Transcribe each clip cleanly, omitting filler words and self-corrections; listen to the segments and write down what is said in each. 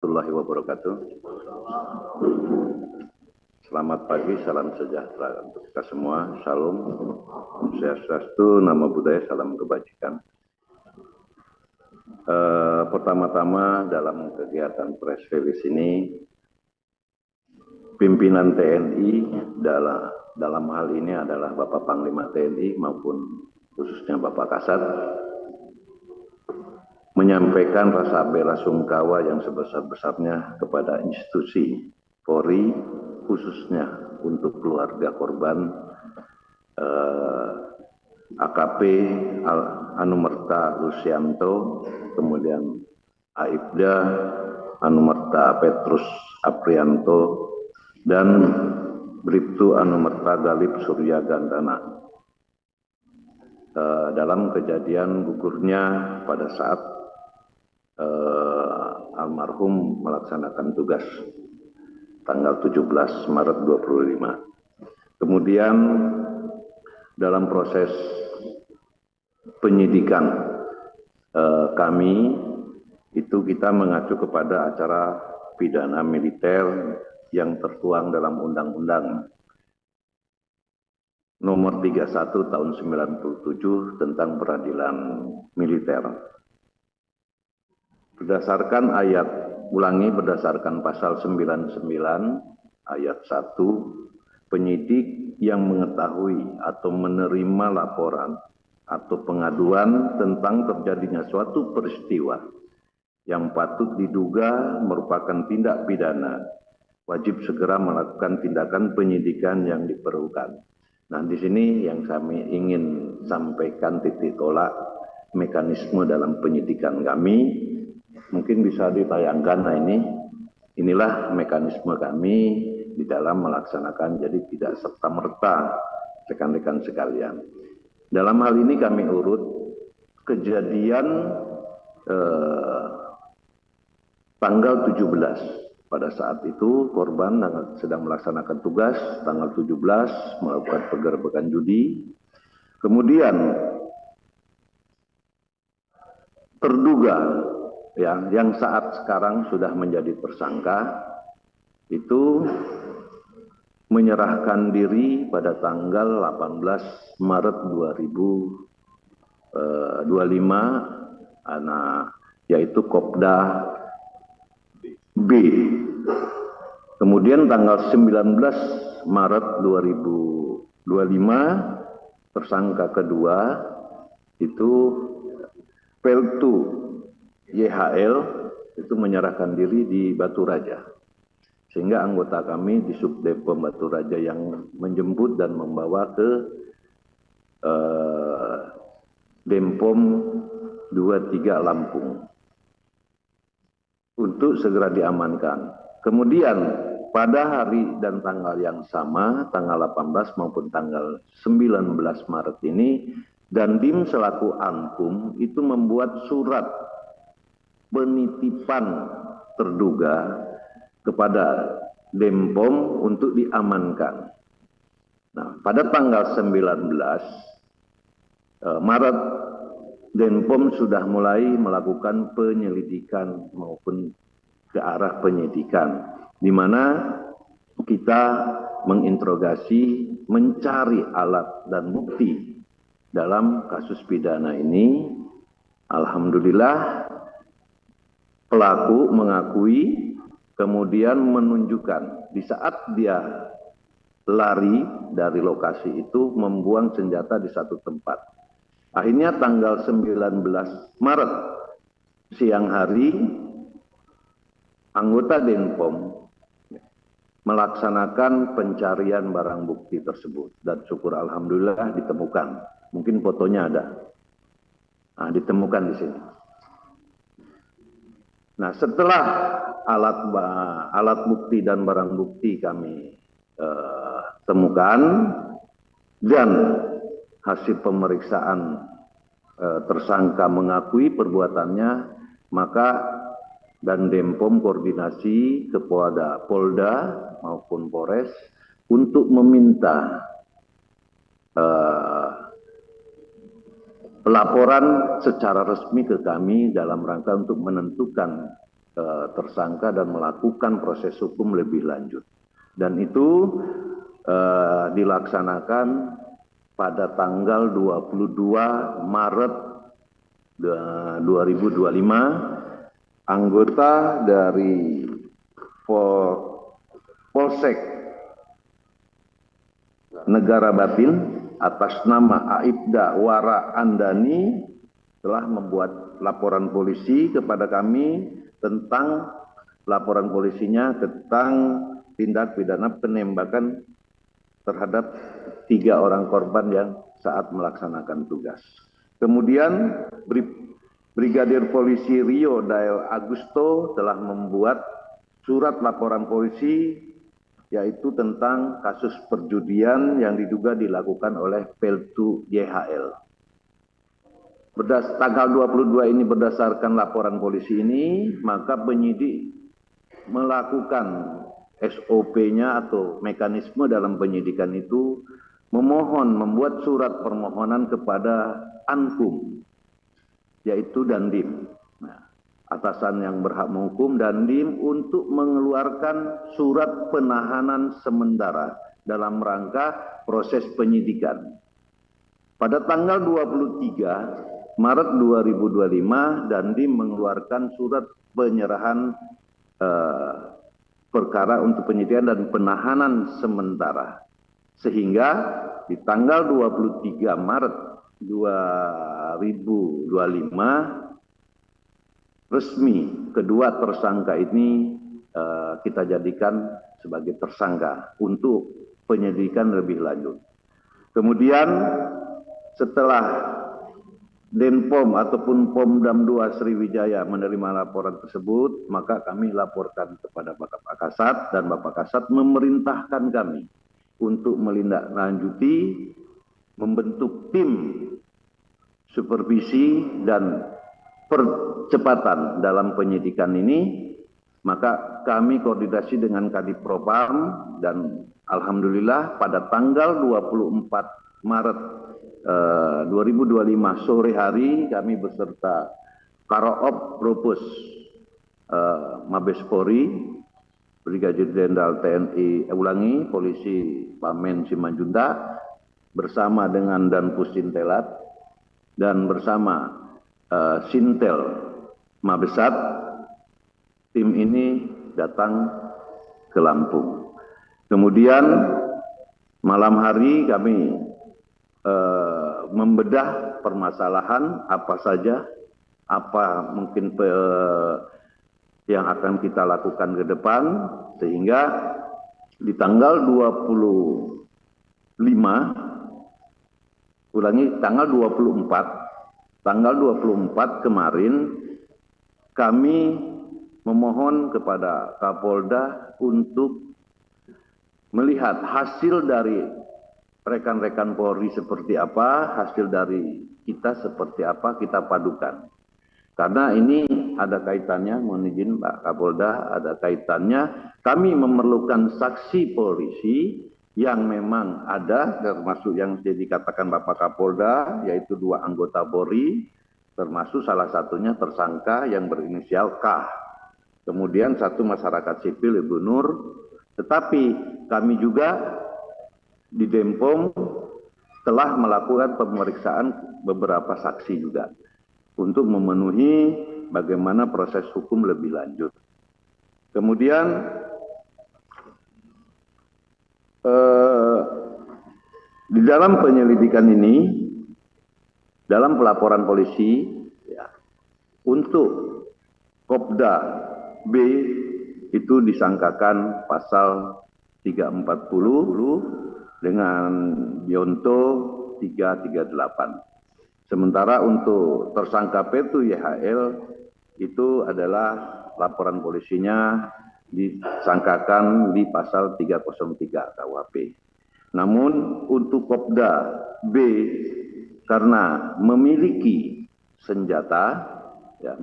warahmatullahi wabarakatuh. Selamat pagi, salam sejahtera untuk kita semua. Shalom, Om Swastiastu, Namo Buddhaya, salam kebajikan. Pertama-tama dalam kegiatan press release ini, pimpinan TNI dalam hal ini adalah Bapak Panglima TNI maupun khususnya Bapak Kasat, menyampaikan rasa bela sungkawa yang sebesar-besarnya kepada institusi Polri, khususnya untuk keluarga korban AKP Anumerta Lucianto, kemudian Aibda Anumerta Petrus Aprianto, dan Bribtu Anumerta Galib Surya Gandana dalam kejadian gugurnya pada saat almarhum melaksanakan tugas tanggal 17 Maret 25. Kemudian dalam proses penyidikan kami itu kita mengacu kepada acara pidana militer yang tertuang dalam Undang-Undang Nomor 31 Tahun 97 tentang Peradilan Militer. Berdasarkan berdasarkan pasal 99 ayat 1, penyidik yang mengetahui atau menerima laporan atau pengaduan tentang terjadinya suatu peristiwa yang patut diduga merupakan tindak pidana, wajib segera melakukan tindakan penyidikan yang diperlukan. Nah, di sini yang kami ingin sampaikan titik tolak mekanisme dalam penyidikan kami. Mungkin bisa ditayangkan. Nah, inilah mekanisme kami di dalam melaksanakan, jadi tidak serta-merta rekan-rekan sekalian. Dalam hal ini kami urut kejadian tanggal 17. Pada saat itu korban sedang melaksanakan tugas, tanggal 17 melakukan penggerbekan judi. Kemudian terduga yang saat sekarang sudah menjadi tersangka itu menyerahkan diri pada tanggal 18 Maret 2025, yaitu Kopda B. Kemudian tanggal 19 Maret 2025 tersangka kedua itu Peltu YHL itu menyerahkan diri di Batu Raja, sehingga anggota kami di Subdepom Batu Raja yang menjemput dan membawa ke Denpom 23 Lampung untuk segera diamankan. Kemudian pada hari dan tanggal yang sama, tanggal 18 maupun tanggal 19 Maret ini, Dandim selaku Ankum itu membuat surat penitipan terduga kepada Denpom untuk diamankan. Nah, pada tanggal 19 Maret, Denpom sudah mulai melakukan penyelidikan maupun ke arah penyidikan, di mana kita menginterogasi, mencari alat dan bukti dalam kasus pidana ini. Alhamdulillah pelaku mengakui, kemudian menunjukkan di saat dia lari dari lokasi itu membuang senjata di satu tempat. Akhirnya tanggal 19 Maret siang hari anggota Denpom melaksanakan pencarian barang bukti tersebut dan syukur alhamdulillah ditemukan. Mungkin fotonya ada. Nah, ditemukan di sini. Nah, setelah alat bukti dan barang bukti kami temukan dan hasil pemeriksaan tersangka mengakui perbuatannya, maka dan Denpom koordinasi kepada Polda maupun Polres untuk meminta pelaporan secara resmi ke kami dalam rangka untuk menentukan tersangka dan melakukan proses hukum lebih lanjut. Dan itu dilaksanakan pada tanggal 22 Maret 2025. Anggota dari Polsek Negara Batin atas nama Aibda Wara Andani telah membuat laporan polisi kepada kami tentang laporan polisinya tentang tindak pidana penembakan terhadap 3 orang korban yang saat melaksanakan tugas. Kemudian Brigadir Polisi Rio Dael Agusto telah membuat surat laporan polisi yaitu tentang kasus perjudian yang diduga dilakukan oleh Peltu YHL. Tanggal 22 ini berdasarkan laporan polisi ini, maka penyidik melakukan SOP-nya atau mekanisme dalam penyidikan itu membuat surat permohonan kepada Ankum, yaitu Dandim. Nah, atasan yang berhak menghukum Dandim untuk mengeluarkan surat penahanan sementara dalam rangka proses penyidikan. Pada tanggal 23 Maret 2025, Dandim mengeluarkan surat penyerahan perkara untuk penyidikan dan penahanan sementara. Sehingga di tanggal 23 Maret 2025, resmi kedua tersangka ini kita jadikan sebagai tersangka untuk penyelidikan lebih lanjut. Kemudian setelah Denpom ataupun Pomdam 2 Sriwijaya menerima laporan tersebut, maka kami laporkan kepada Bapak Kasat dan Bapak Kasat memerintahkan kami untuk melindaklanjuti membentuk tim supervisi dan percepatan dalam penyidikan ini. Maka kami koordinasi dengan Kadipropam dan alhamdulillah pada tanggal 24 Maret 2025 sore hari kami beserta Karoop Propus Mabes Polri, Brigadir Jenderal TNI Polisi Pamen Simanjuntak bersama dengan Danpus Sintelat dan bersama Sintel Mabesat, tim ini datang ke Lampung. Kemudian malam hari kami membedah permasalahan apa saja, apa mungkin yang akan kita lakukan ke depan, sehingga di tanggal 24 kemarin kami memohon kepada Kapolda untuk melihat hasil dari rekan-rekan Polri seperti apa, hasil dari kita seperti apa, kita padukan. Karena ini ada kaitannya, mohon izin Pak Kapolda, ada kaitannya kami memerlukan saksi polisi yang memang ada, termasuk yang dikatakan Bapak Kapolda, yaitu 2 anggota Polri, termasuk salah satunya tersangka yang berinisial K. Kemudian 1 masyarakat sipil Ibu Nur, tetapi kami juga di Denpom telah melakukan pemeriksaan beberapa saksi juga untuk memenuhi bagaimana proses hukum lebih lanjut. Kemudian di dalam penyelidikan ini, dalam pelaporan polisi, ya, untuk Kopda B itu disangkakan pasal 340 dengan Yonto 338. Sementara untuk tersangka Peltu YHL itu adalah laporan polisinya disangkakan di pasal 303 KUHP. Namun untuk Kopda B karena memiliki senjata, ya,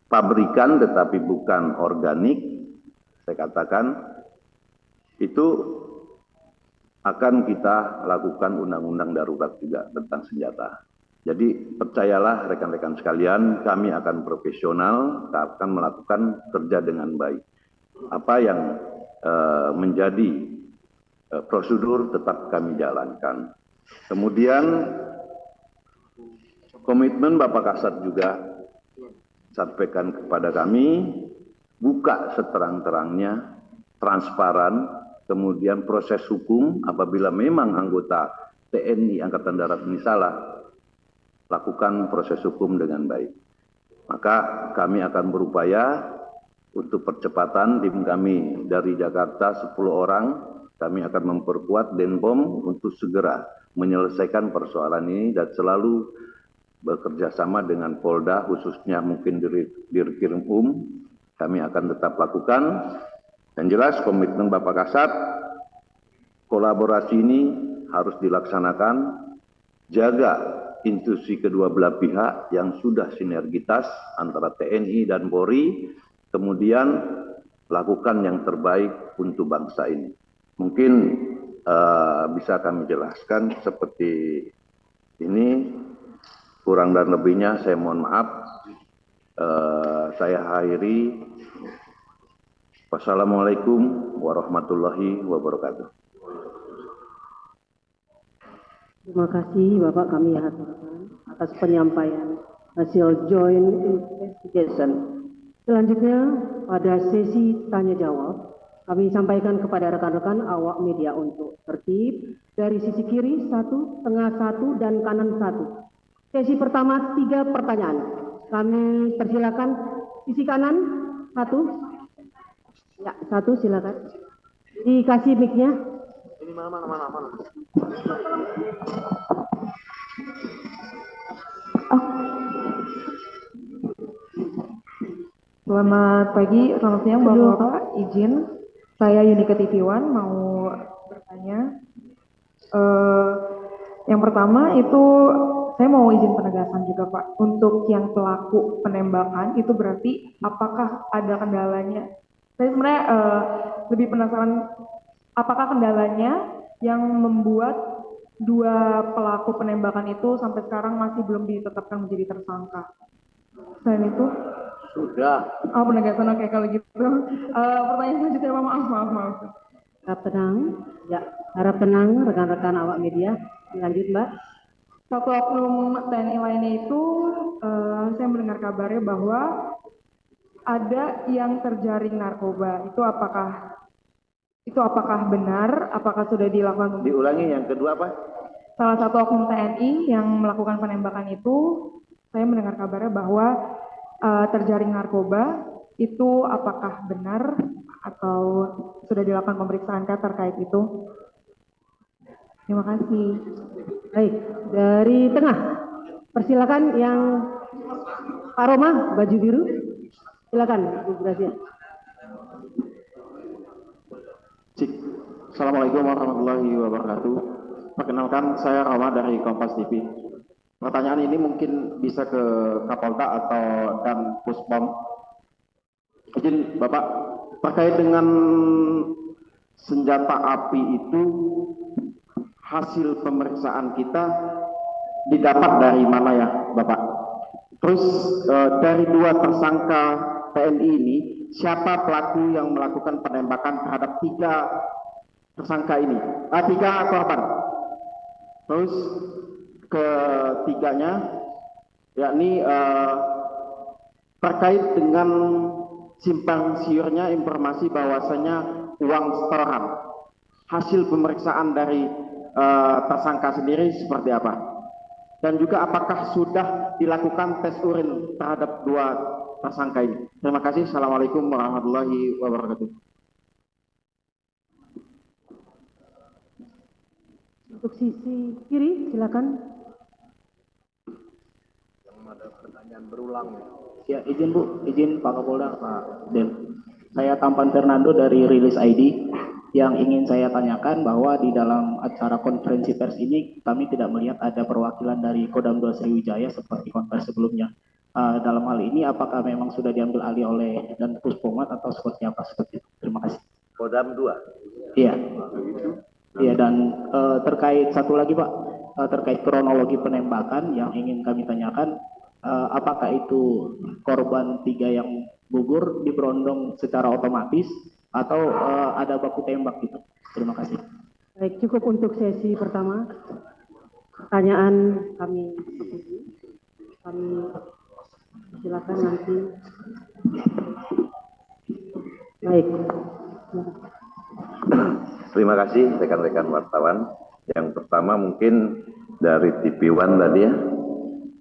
pabrikan tetapi bukan organik, saya katakan itu akan kita lakukan undang-undang darurat juga tentang senjata. Jadi percayalah rekan-rekan sekalian, kami akan profesional, akan melakukan kerja dengan baik. Apa yang menjadi prosedur tetap kami jalankan. Kemudian komitmen Bapak Kasat juga sampaikan kepada kami, buka seterang-terangnya, transparan, kemudian proses hukum apabila memang anggota TNI Angkatan Darat ini salah, lakukan proses hukum dengan baik. Maka kami akan berupaya untuk percepatan. Tim kami dari Jakarta 10 orang, kami akan memperkuat Denpom untuk segera menyelesaikan persoalan ini dan selalu bekerja sama dengan Polda, khususnya mungkin Dirkrim kami akan tetap lakukan. Dan jelas komitmen Bapak Kasat, kolaborasi ini harus dilaksanakan, jaga institusi kedua belah pihak yang sudah sinergitas antara TNI dan Polri, kemudian lakukan yang terbaik untuk bangsa ini. Mungkin bisa kami jelaskan seperti ini, kurang dan lebihnya saya mohon maaf. Saya akhiri. Wassalamualaikum warahmatullahi wabarakatuh. Terima kasih Bapak, kami haturkan atas penyampaian hasil joint investigation. Selanjutnya pada sesi tanya jawab, kami sampaikan kepada rekan-rekan awak media untuk tertib dari sisi kiri 1, tengah 1, dan kanan 1. Sesi pertama 3 pertanyaan. Kami persilakan sisi kanan 1. Ya, 1 silakan. Dikasih mic-nya. Ini mana. Selamat pagi, selamat siang Bapak-Bapak. Izin, saya Yunika TV1 mau bertanya. Yang pertama itu saya mau izin penegasan juga Pak. Untuk yang pelaku penembakan itu berarti apakah ada kendalanya? Saya sebenarnya lebih penasaran apakah kendalanya yang membuat 2 pelaku penembakan itu sampai sekarang masih belum ditetapkan menjadi tersangka. Selain itu Sudah. Oh, penegasan, oke kalau gitu. Pertanyaan selanjutnya, maaf. Harap tenang, ya, harap tenang rekan-rekan awak media. Lanjut Mbak. Satu oknum TNI lainnya itu, saya mendengar kabarnya bahwa ada yang terjaring narkoba. Itu apakah benar? Apakah sudah dilakukan? Diulangi yang kedua apa? Salah satu oknum TNI yang melakukan penembakan itu, saya mendengar kabarnya bahwa terjaring narkoba. Itu apakah benar atau sudah dilakukan pemeriksaan terkait itu? Terima kasih. Baik, dari tengah. Persilakan yang Pak Roma, baju biru. Silakan, Bu Gracia. Assalamualaikum warahmatullahi wabarakatuh. Perkenalkan, saya Roma dari Kompas TV. Pertanyaan ini mungkin bisa ke Kapolda atau dan Puspom. Izin Bapak, terkait dengan senjata api itu, hasil pemeriksaan kita didapat dari mana ya Bapak? Terus dari 2 tersangka TNI ini, siapa pelaku yang melakukan penembakan terhadap 3 tersangka ini? 3 korban. Terus ketiganya, yakni terkait dengan simpang siurnya informasi bahwasanya uang setoran. Hasil pemeriksaan dari tersangka sendiri seperti apa? Dan juga apakah sudah dilakukan tes urin terhadap 2 tersangka ini? Terima kasih. Assalamualaikum warahmatullahi wabarakatuh. Untuk sisi kiri, silakan. Yang ada pertanyaan berulang. Ya, izin Bu, izin Pak Kapolda, Pak Den. Saya Tampan Fernando dari Rilis ID. Yang ingin saya tanyakan bahwa di dalam acara konferensi pers ini kami tidak melihat ada perwakilan dari Kodam 2 Sriwijaya seperti konferensi sebelumnya. Dalam hal ini apakah memang sudah diambil alih oleh dan Puspomat atau seperti apa seperti itu? Terima kasih. Kodam 2. Iya. Iya, dan terkait satu lagi Pak, terkait kronologi penembakan yang ingin kami tanyakan, apakah itu korban 3 yang gugur diberondong secara otomatis atau ada baku tembak gitu? Terima kasih. Baik, cukup untuk sesi pertama. Pertanyaan kami silakan nanti. Baik. Terima kasih rekan-rekan wartawan. Yang pertama mungkin dari TV One tadi ya,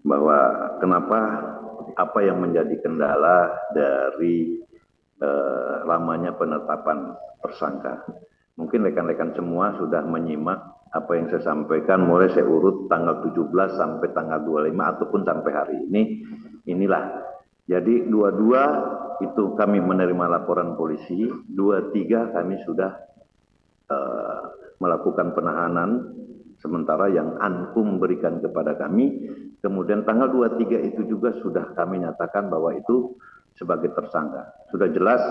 bahwa kenapa apa yang menjadi kendala dari lamanya penetapan tersangka. Mungkin rekan-rekan semua sudah menyimak apa yang saya sampaikan, mulai saya urut tanggal 17 sampai tanggal 25 ataupun sampai hari ini. Inilah. Jadi 22 itu kami menerima laporan polisi, 23 kami sudah melakukan penahanan, sementara yang Ankum berikan kepada kami, kemudian tanggal 23 itu juga sudah kami nyatakan bahwa itu sebagai tersangka. Sudah jelas,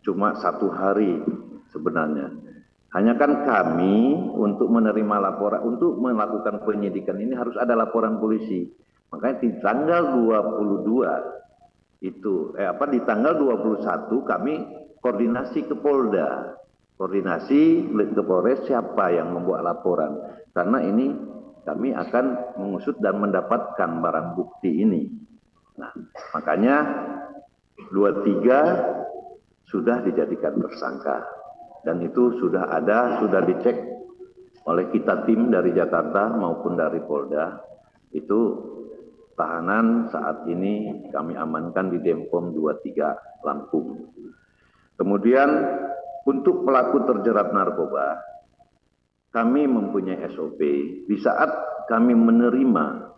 cuma 1 hari sebenarnya. Hanya kan kami untuk menerima laporan, untuk melakukan penyidikan ini harus ada laporan polisi. Makanya di tanggal 22 itu, di tanggal 21 kami koordinasi ke Polda. Koordinasi ke Polres siapa yang membuat laporan. Karena ini kami akan mengusut dan mendapatkan barang bukti ini. Nah, makanya 23 sudah dijadikan tersangka. Dan itu sudah ada, sudah dicek oleh kita tim dari Jakarta maupun dari Polda. Itu tahanan saat ini kami amankan di Denpom 23 Lampung. Kemudian untuk pelaku terjerat narkoba, kami mempunyai SOP. Di saat kami menerima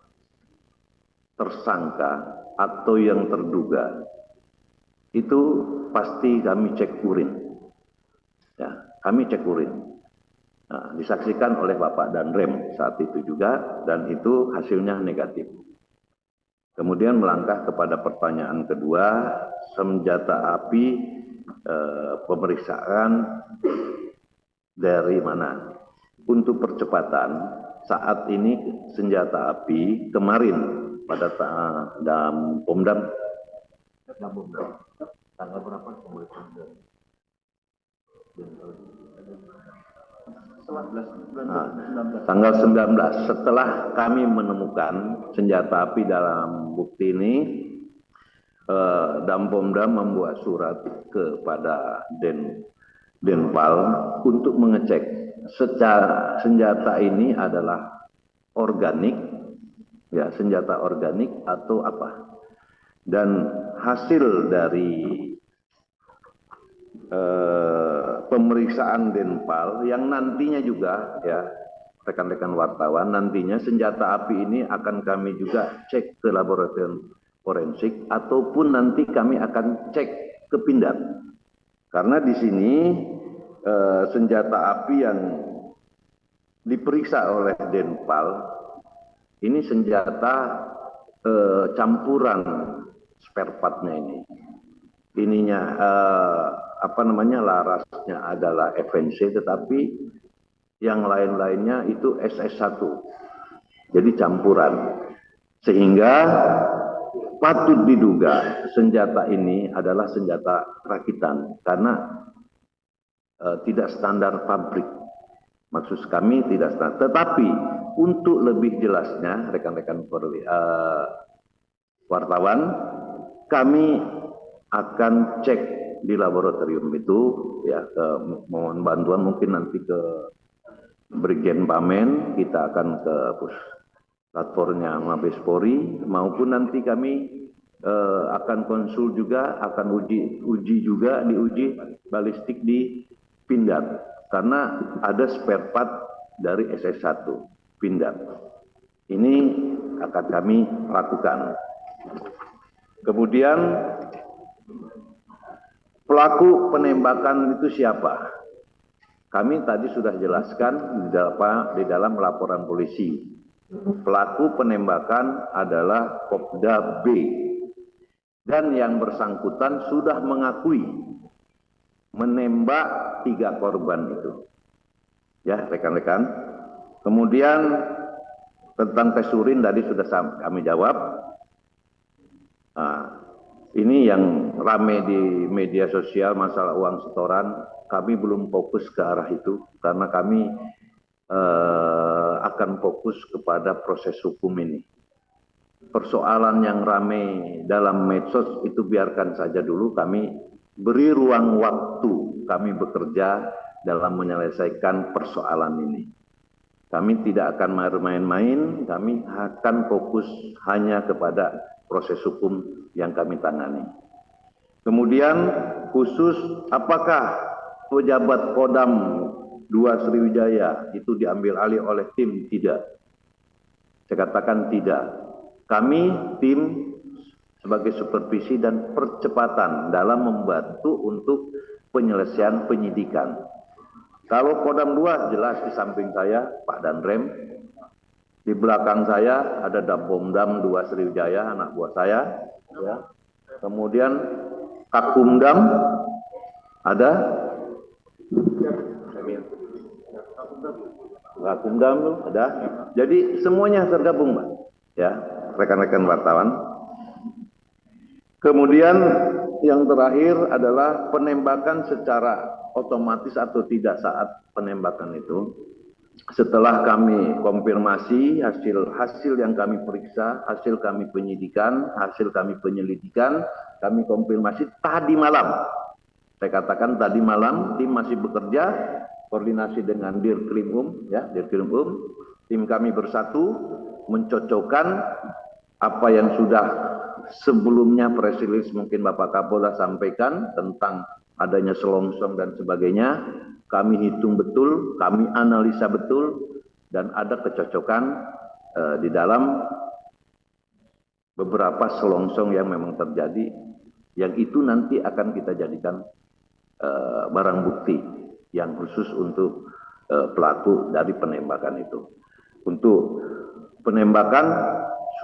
tersangka atau yang terduga, itu pasti kami cek urin. Ya, kami cek urin. Nah, disaksikan oleh Bapak Danrem saat itu juga, dan itu hasilnya negatif. Kemudian melangkah kepada pertanyaan kedua, senjata api, pemeriksaan dari mana? Untuk percepatan, saat ini senjata api kemarin pada dalam Pomdam tanggal berapa? Tanggal 19 setelah kami menemukan senjata api dalam bukti ini, Dampomdam membuat surat kepada Denpal untuk mengecek secara senjata ini adalah organik, ya senjata organik atau apa. Dan hasil dari pemeriksaan Denpal yang nantinya juga ya rekan-rekan wartawan, nantinya senjata api ini akan kami juga cek ke laboratorium forensik ataupun nanti kami akan cek ke Pindad. Karena di sini senjata api yang diperiksa oleh Denpal ini senjata campuran spare partnya ini. Ininya larasnya adalah FNC, tetapi yang lain-lainnya itu SS1. Jadi campuran. Sehingga patut diduga senjata ini adalah senjata rakitan karena tidak standar pabrik. Maksud kami tidak standar. Tetapi untuk lebih jelasnya rekan-rekan wartawan, kami akan cek di laboratorium itu, ya mohon bantuan mungkin nanti ke Brigjen Pamen, kita akan ke platformnya Mabes Polri, maupun nanti kami akan konsul juga, akan uji juga, diuji balistik di Pindad, karena ada spare part dari SS1 Pindad. Ini akan kami lakukan. Kemudian pelaku penembakan itu siapa? Kami tadi sudah jelaskan di dalam laporan polisi. Pelaku penembakan adalah Kopda B. Dan yang bersangkutan sudah mengakui menembak 3 korban itu. Ya, rekan-rekan. Kemudian Tentang tes urin tadi sudah kami jawab. Nah, ini yang rame di media sosial masalah uang setoran. Kami belum fokus ke arah itu karena kami akan fokus kepada proses hukum ini. Persoalan yang rame dalam medsos itu biarkan saja dulu, kami beri ruang waktu kami bekerja dalam menyelesaikan persoalan ini. Kami tidak akan main-main, kami akan fokus hanya kepada proses hukum yang kami tangani. Kemudian khusus apakah pejabat Kodam 2 Sriwijaya itu diambil alih oleh tim? Tidak. Saya katakan tidak. Kami tim sebagai supervisi dan percepatan dalam membantu untuk penyelesaian penyidikan. Kalau Kodam 2 jelas di samping saya Pak Danrem, di belakang saya ada Dabomdam 2 Sriwijaya, anak buah saya, ya. Kemudian Kakumdam ada, Kakumdam ada. Jadi semuanya tergabung, Pak, ya, rekan-rekan wartawan. Kemudian yang terakhir adalah penembakan secara otomatis atau tidak saat penembakan itu. Setelah kami konfirmasi hasil yang kami periksa, hasil kami penyidikan, hasil kami penyelidikan, kami konfirmasi tadi malam. Saya katakan tadi malam tim masih bekerja, koordinasi dengan Dirkrimum, ya, Dirkrimum, tim kami bersatu mencocokkan apa yang sudah sebelumnya press release mungkin Bapak Kapolda sampaikan tentang adanya selongsong dan sebagainya. Kami hitung betul, kami analisa betul, dan ada kecocokan di dalam beberapa selongsong yang memang terjadi, yang itu nanti akan kita jadikan barang bukti yang khusus untuk pelaku dari penembakan itu. Untuk penembakan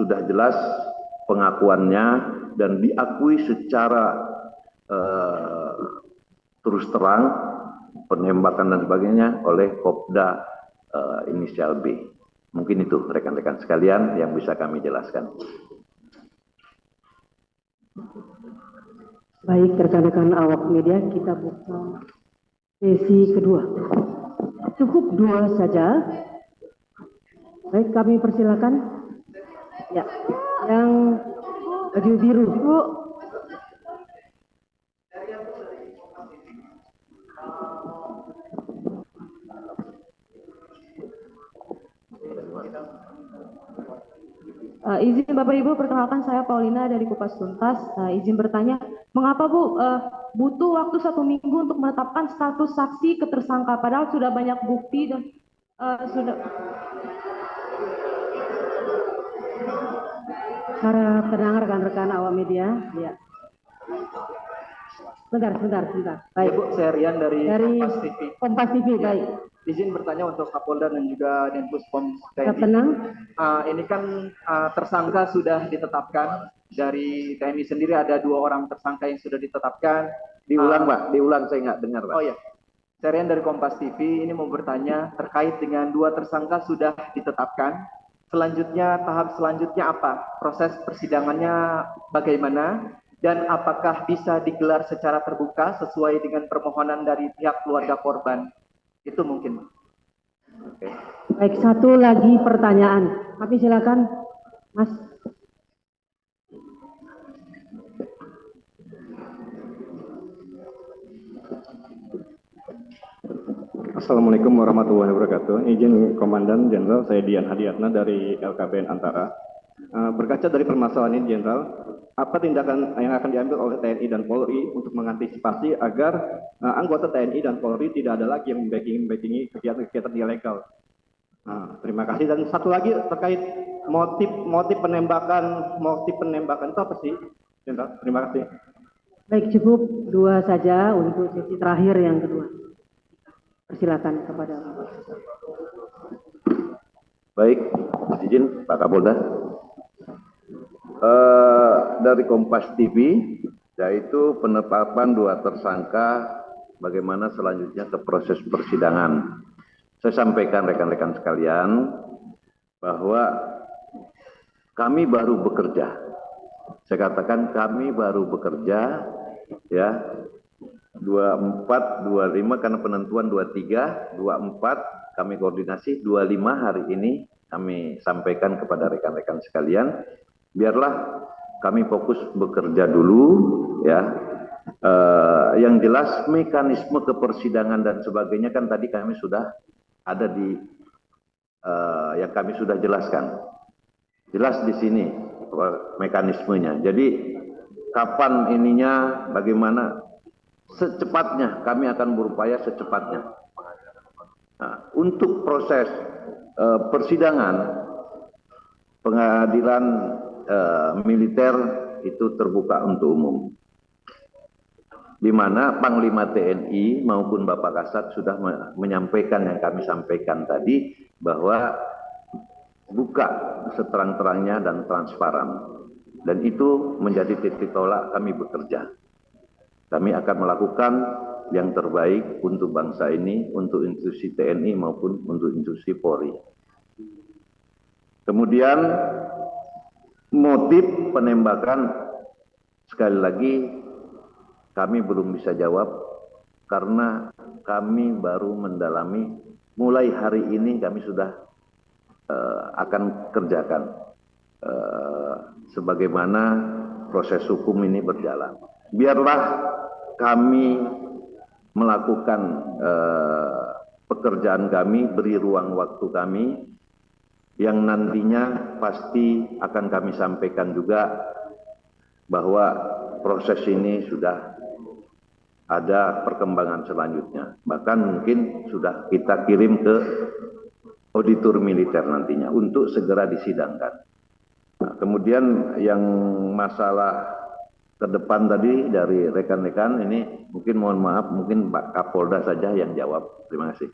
sudah jelas pengakuannya dan diakui secara terus terang penembakan dan sebagainya oleh Kopda inisial B. Mungkin itu rekan-rekan sekalian yang bisa kami jelaskan. Baik rekan-rekan awak media, kita buka sesi kedua. Cukup 2 saja. Baik, kami persilakan. Ya, yang baju biru, Bu. Izin Bapak Ibu, perkenalkan saya Paulina dari Kupas Tuntas. Izin bertanya, mengapa Bu butuh waktu 1 minggu untuk menetapkan status saksi ke tersangka, padahal sudah banyak bukti dan sudah. Para pendengar rekan-rekan awak media, ya. Sebentar. Baik. Bu, saya Rian dari Kompas TV. Kompas TV, baik. Izin bertanya untuk Kapolda dan juga Denpus Pom TNI. Tenang. Ini kan tersangka sudah ditetapkan. Dari TNI sendiri ada 2 orang tersangka yang sudah ditetapkan. Diulang, Pak, diulang, saya nggak dengar, Pak. Oh ya, saya Rian dari Kompas TV, ini mau bertanya terkait dengan 2 tersangka sudah ditetapkan. Selanjutnya, tahap selanjutnya apa? Proses persidangannya bagaimana? Dan apakah bisa digelar secara terbuka sesuai dengan permohonan dari pihak keluarga korban? Itu mungkin. Oke. Baik, satu lagi pertanyaan. Kami silakan, Mas. Assalamualaikum warahmatullahi wabarakatuh. Izin Komandan Jenderal, saya Dian Hadiatna dari LKBN Antara. Berkaca dari permasalahan ini, Jenderal, apa tindakan yang akan diambil oleh TNI dan Polri untuk mengantisipasi agar anggota TNI dan Polri tidak ada lagi yang membackingi kegiatan-kegiatan ilegal? Terima kasih. Dan satu lagi terkait motif penembakan itu apa sih, Jenderal? Terima kasih. Baik, cukup 2 saja untuk sesi terakhir yang kedua. Persilakan kepada Bapak. Baik, izin Pak Kapolda. Dari Kompas TV, yaitu penetapan 2 tersangka, bagaimana selanjutnya ke proses persidangan. Saya sampaikan rekan-rekan sekalian, bahwa kami baru bekerja. Saya katakan kami baru bekerja, ya, 24, 25 karena penentuan 23, 24 kami koordinasi, 25 hari ini kami sampaikan kepada rekan-rekan sekalian, biarlah kami fokus bekerja dulu, ya. Yang jelas mekanisme kepersidangan dan sebagainya kan tadi kami sudah ada di yang kami sudah jelaskan. Jelas di sini mekanismenya. Jadi kapan ininya, bagaimana, secepatnya kami akan berupaya secepatnya. Nah, untuk proses persidangan pengadilan militer itu terbuka untuk umum, di mana Panglima TNI maupun Bapak Kasat sudah menyampaikan yang kami sampaikan tadi, bahwa buka seterang-terangnya dan transparan, dan itu menjadi titik tolak kami bekerja. Kami akan melakukan yang terbaik untuk bangsa ini, untuk institusi TNI maupun untuk institusi Polri. Kemudian motif penembakan, sekali lagi kami belum bisa jawab karena kami baru mendalami. Mulai hari ini kami sudah akan kerjakan sebagaimana proses hukum ini berjalan. Biarlah kami melakukan pekerjaan kami, beri ruang waktu kami, yang nantinya pasti akan kami sampaikan juga bahwa proses ini sudah ada perkembangan selanjutnya. Bahkan mungkin sudah kita kirim ke auditor militer nantinya untuk segera disidangkan. Nah, kemudian yang masalah ke depan tadi dari rekan-rekan ini mungkin mohon maaf, mungkin Pak Kapolda saja yang jawab. Terima kasih.